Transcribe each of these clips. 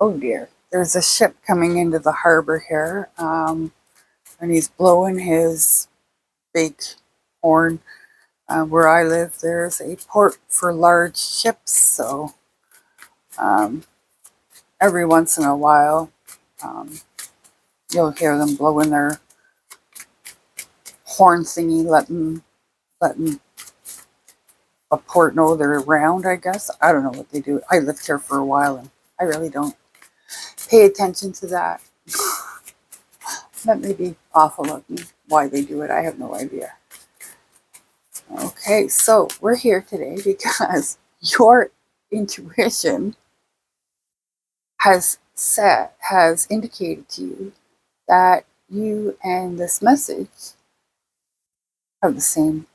Oh dear. There's a ship coming into the harbor here, and he's blowing his big horn. Where I live, there's a port for large ships, so um, every once in a while, um, you'll hear them blowing their horn thingy, letting a port know they're around, I guess. I don't know what they do. I lived here for a while, and I really don't pay attention to that. That may be awful of me. Why they do it, I have no idea. Okay, so we're here today because your intuition has indicated to you that you and this message have the same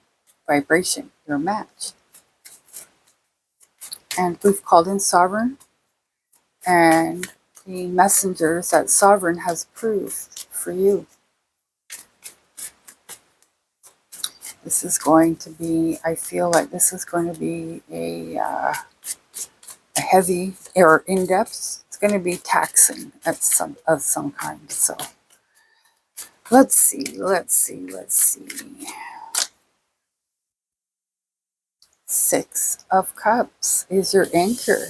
vibration. You're a match. And we've called in Sovereign, and the messengers that Sovereign has approved for you. This is going to be, I feel like this is going to be a heavy or in-depth. It's going to be taxing of some kind. So let's see. 6 of Cups is your anchor.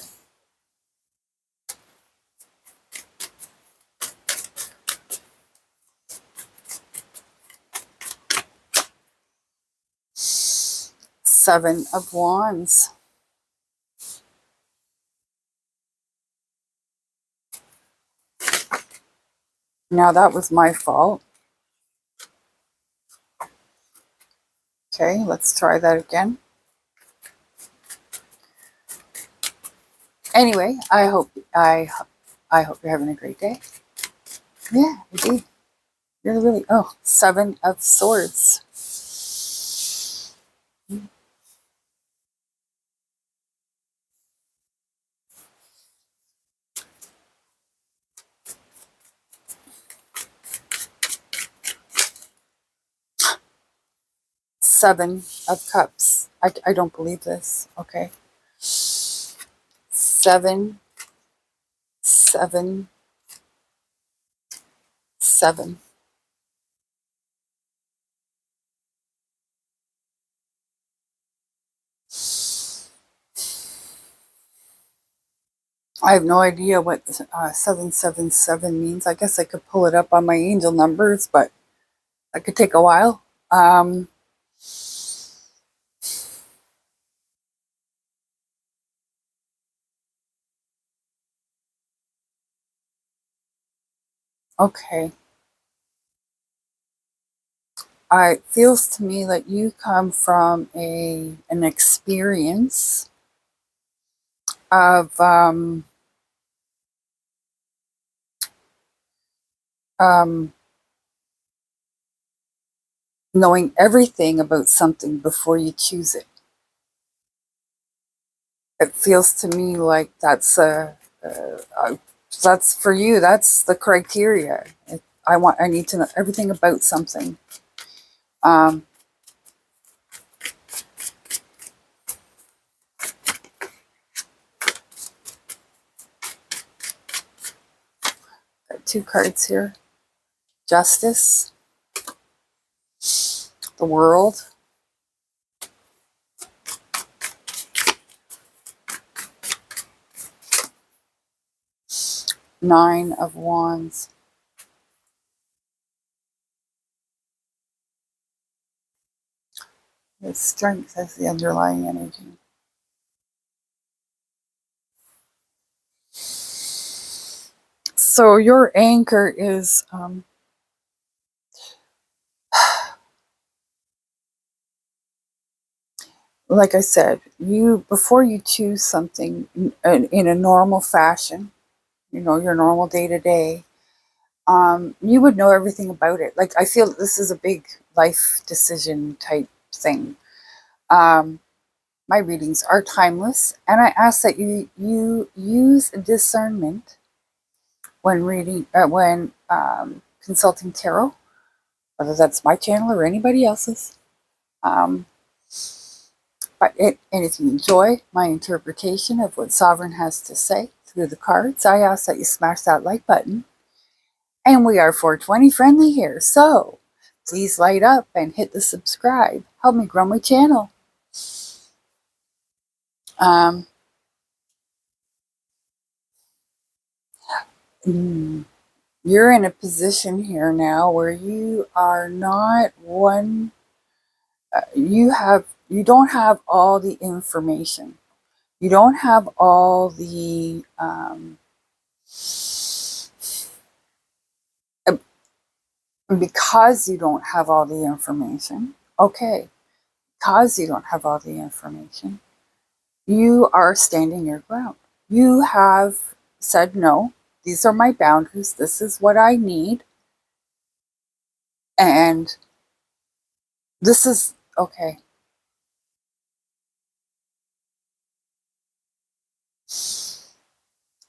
Seven of Wands. Now that was my fault. Okay, let's try that again. Anyway, I hope you're having a great day. Yeah, indeed. Really. Oh, 7 of Swords. Seven of Cups. I don't believe this. Okay. 7, 7, 7. I have no idea what 777 means. I guess I could pull it up on my angel numbers, but that could take a while. Okay. It feels to me like you come from an experience of knowing everything about something before you choose it. It feels to me like that's for you. That's the criteria. I need to know everything about something. Got 2 cards here. Justice, the World, Nine of Wands. The Strength as the underlying energy. So your anchor is like I said, before you choose something in a normal fashion, your normal day to day, you would know everything about it. Like, I feel this is a big life decision type thing. My readings are timeless, and I ask that you use discernment when consulting tarot, whether that's my channel or anybody else's. Um, and if you enjoy my interpretation of what Sovereign has to say through the cards, I ask that you smash that like button. And we are 420 friendly here, so please light up and hit the subscribe. Help me grow my channel. You're in a position here now where you are not one. You don't have all the information. You don't have all the because you don't have all the information. Okay, because you don't have all the information, you are standing your ground. You have said, no, these are my boundaries. This is what I need. And this is okay.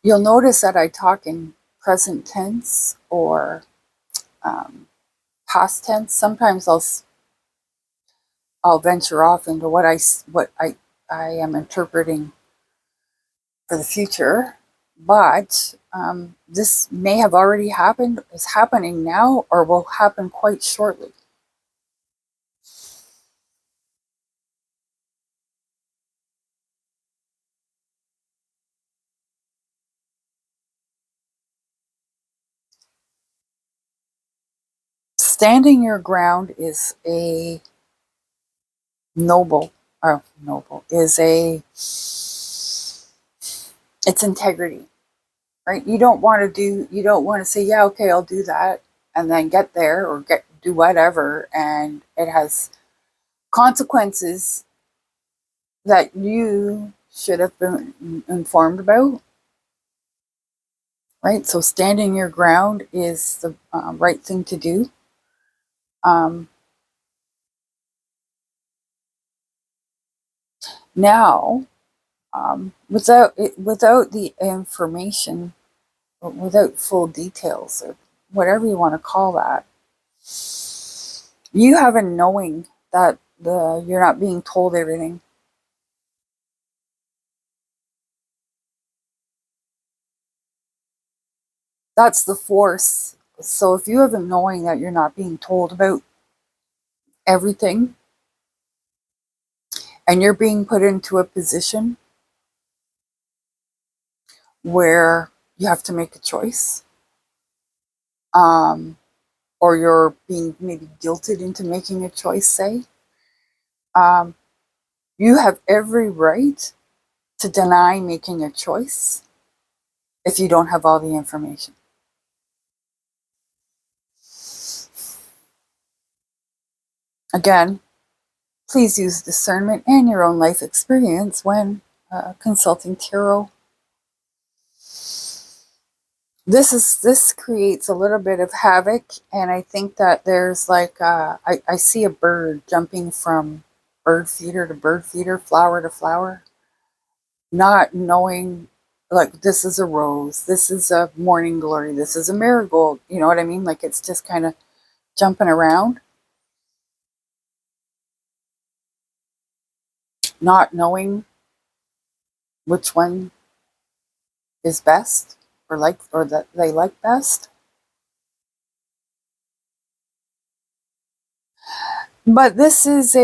You'll notice that I talk in present tense or past tense. Sometimes I'll venture off into what I am interpreting for the future, but this may have already happened, is happening now, or will happen quite shortly. Standing your ground is a noble, or noble, is a, it's integrity, right? You don't want to say, yeah, okay, I'll do that, and then get there or do whatever, and it has consequences that you should have been informed about, right? So standing your ground is the right thing to do. Now, without the information, without full details, or whatever you want to call that, you have a knowing that you're not being told everything. That's the force. So if you have a knowing that you're not being told about everything, and you're being put into a position where you have to make a choice, or you're being maybe guilted into making a choice, say, um, you have every right to deny making a choice if you don't have all the information. Again, please use discernment and your own life experience when consulting tarot. This creates a little bit of havoc, and I think that there's like I see a bird jumping from bird feeder to bird feeder, flower to flower, not knowing, like, this is a rose, this is a morning glory, this is a marigold. You know what I mean? Like, it's just kind of jumping around, not knowing which one is best, or that they like best. But this is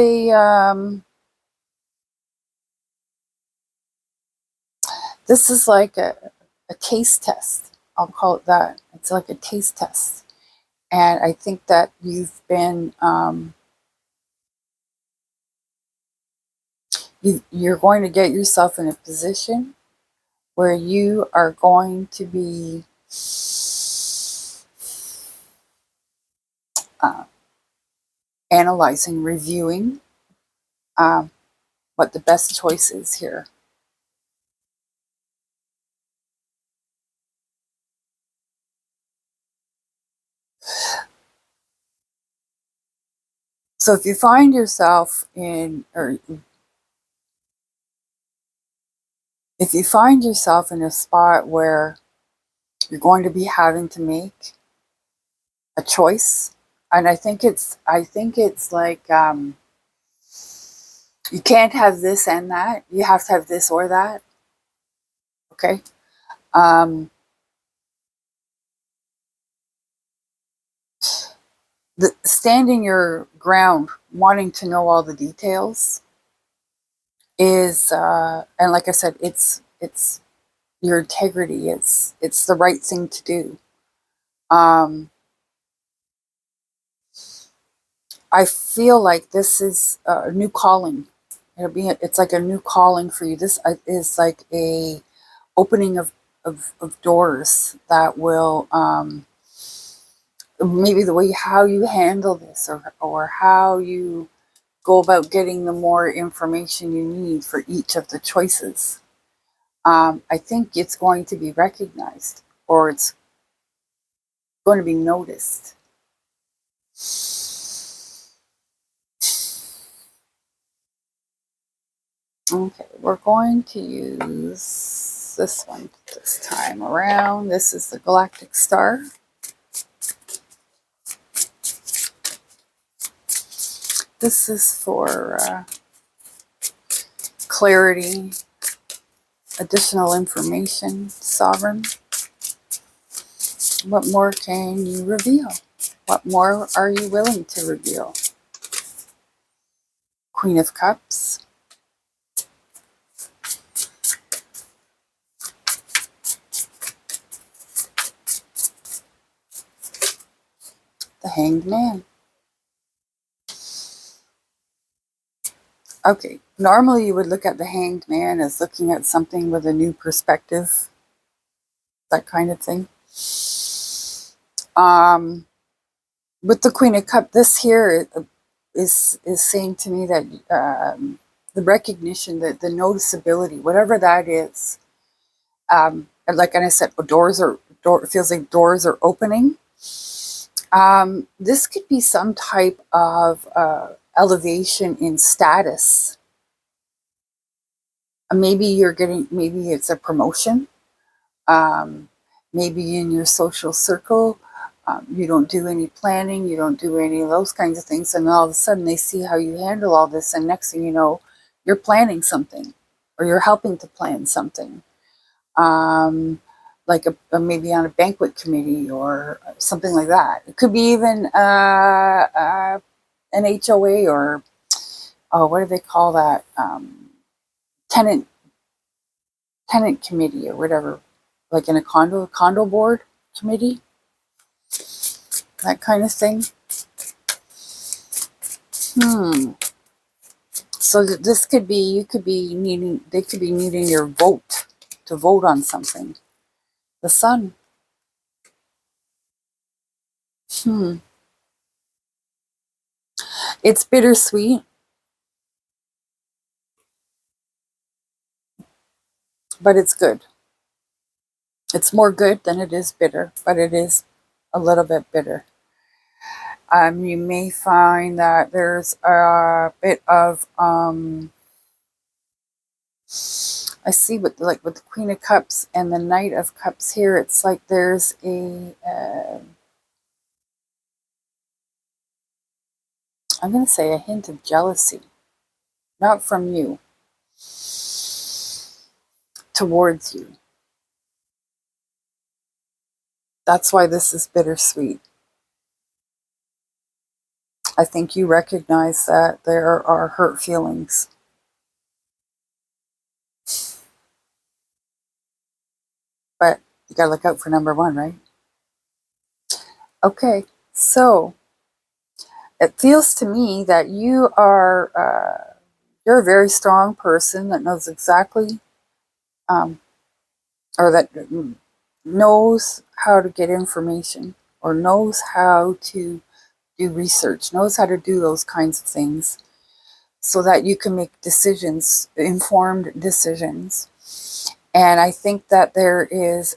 like a taste test. I'll call it that. It's like a taste test. And I think that you're going to get yourself in a position where you are going to be analyzing, reviewing what the best choice is here. So if you find yourself if you find yourself in a spot where you're going to be having to make a choice, and I think it's like you can't have this and that. You have to have this or that. Okay. Um, standing your ground, wanting to know all the details is, and like I said, it's your integrity. It's the right thing to do. Um, I feel like this is a new calling. It's like a new calling for you. This is like a opening of doors that will, maybe the way how you handle this, or how you go about getting the more information you need for each of the choices. I think it's going to be recognized, or it's going to be noticed. Okay, we're going to use this one this time around. This is the Galactic Star. This is for clarity, additional information, sovereign. What more can you reveal? What more are you willing to reveal? Queen of Cups. The Hanged Man. Okay, normally you would look at the Hanged Man as looking at something with a new perspective, that kind of thing. With the Queen of Cups, this here is saying to me that the recognition, that the noticeability, whatever that is, and like I said, it feels like doors are opening. This could be some type of elevation in status. Maybe it's a promotion. Um, Maybe in your social circle, you don't do any planning, you don't do any of those kinds of things, and all of a sudden they see how you handle all this, and next thing you know, you're planning something, or you're helping to plan something. Like maybe on a banquet committee or something like that. It could be even an HOA, or what do they call that? Tenant committee or whatever, like in a condo board committee, that kind of thing. So this could be, they could be needing your vote to vote on something. The Sun. It's bittersweet, but it's good. It's more good than it is bitter, but it is a little bit bitter. You may find that there's a bit of, I see with the Queen of Cups and the Knight of Cups here, it's like there's I'm going to say a hint of jealousy, not from you, towards you. That's why this is bittersweet. I think you recognize that there are hurt feelings. But you got to look out for number one, right? Okay, so it feels to me that you're a very strong person that knows exactly, um, or that knows how to get information, or knows how to do research, knows how to do those kinds of things, so that you can make decisions, informed decisions. And I think that there is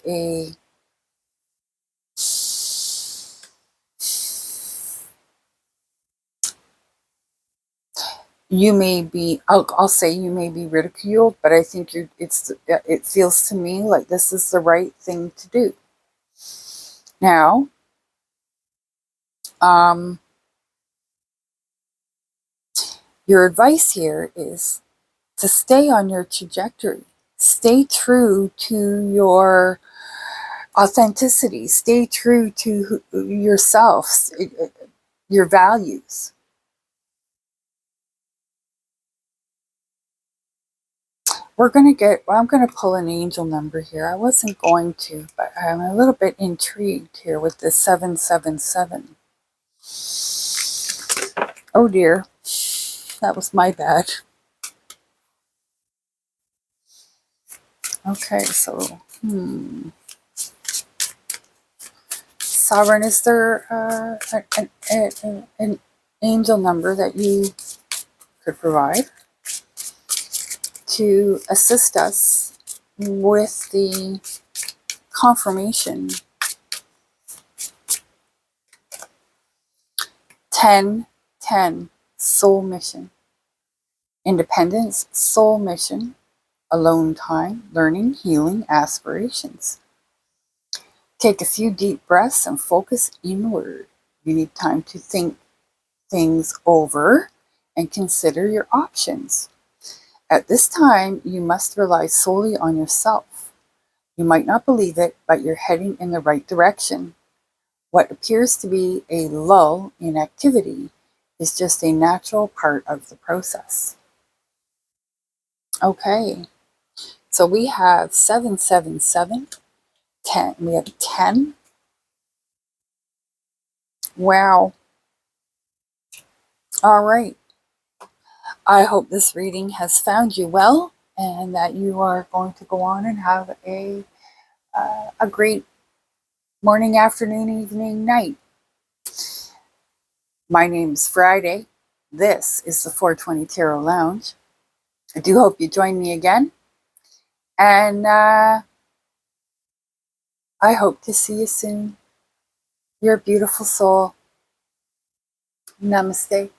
I'll say you may be ridiculed, but I think it feels to me like this is the right thing to do. Now, your advice here is to stay on your trajectory, Stay true to your authenticity. Stay true to yourself, your values. I'm going to pull an angel number here. I wasn't going to, but I'm a little bit intrigued here with the 777. Oh dear. That was my bad. Okay, so, Sovereign, is there an angel number that you could provide to assist us with the confirmation? 1010, soul mission. Independence, soul mission. Alone time, learning, healing, aspirations. Take a few deep breaths and focus inward. You need time to think things over and consider your options. At this time, you must rely solely on yourself. You might not believe it, but you're heading in the right direction. What appears to be a lull in activity is just a natural part of the process. Okay, so we have 777, 10. We have 10. Wow. All right. I hope this reading has found you well and that you are going to go on and have a great morning, afternoon, evening, night. My name's Friday. This is the 420 Tarot Lounge. I do hope you join me again. And I hope to see you soon. You're a beautiful soul. Namaste.